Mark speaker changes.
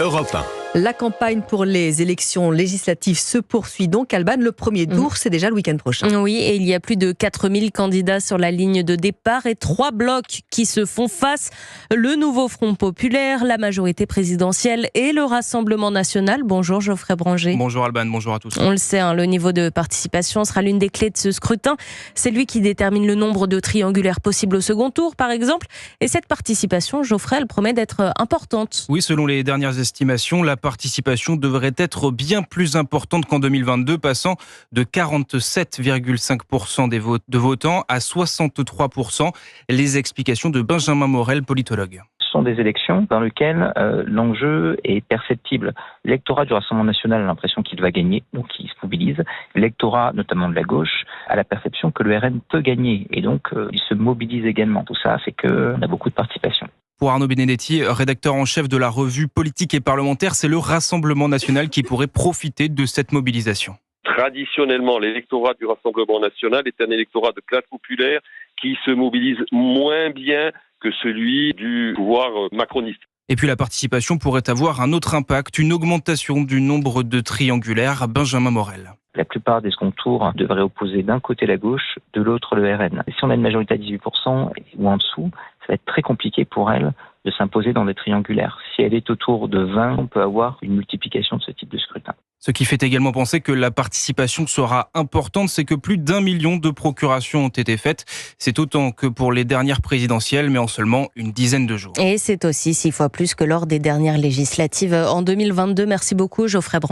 Speaker 1: Europe 1.
Speaker 2: La campagne pour les élections législatives se poursuit donc. Alban, le premier tour, c'est déjà le week-end prochain.
Speaker 3: Oui, et il y a plus de 4000 candidats sur la ligne de départ et 3 blocs qui se font face. Le nouveau Front populaire, la majorité présidentielle et le Rassemblement national. Bonjour Geoffrey Branger.
Speaker 4: Bonjour Alban, bonjour à tous.
Speaker 3: On le sait, le niveau de participation sera l'une des clés de ce scrutin. C'est lui qui détermine le nombre de triangulaires possibles au second tour, par exemple. Et cette participation, Geoffrey, elle promet d'être importante.
Speaker 4: Oui, selon les dernières estimations, la participation devrait être bien plus importante qu'en 2022, passant de 47,5% de votants à 63%. Les explications de Benjamin Morel, politologue.
Speaker 5: Ce sont des élections dans lesquelles l'enjeu est perceptible. L'électorat du Rassemblement national a l'impression qu'il va gagner, donc il se mobilise. L'électorat, notamment de la gauche, a la perception que le RN peut gagner, et donc il se mobilise également. Tout ça fait qu'on a beaucoup de participation.
Speaker 4: Pour Arnaud Benedetti, rédacteur en chef de la revue Politique et Parlementaire, c'est le Rassemblement national qui pourrait profiter de cette mobilisation.
Speaker 6: Traditionnellement, l'électorat du Rassemblement national est un électorat de classe populaire qui se mobilise moins bien que celui du pouvoir macroniste.
Speaker 4: Et puis la participation pourrait avoir un autre impact, une augmentation du nombre de triangulaires. Benjamin Morel.
Speaker 5: La plupart des second tours devraient opposer d'un côté la gauche, de l'autre le RN. Si on a une majorité à 18% ou en dessous, ça va être très compliqué pour elle de s'imposer dans des triangulaires. Si elle est autour de 20, on peut avoir une multiplication de ce type de scrutin.
Speaker 4: Ce qui fait également penser que la participation sera importante, c'est que plus d'1 million de procurations ont été faites. C'est autant que pour les dernières présidentielles, mais en seulement une dizaine de jours.
Speaker 3: Et c'est aussi 6 fois plus que lors des dernières législatives en 2022. Merci beaucoup Geoffrey Branger.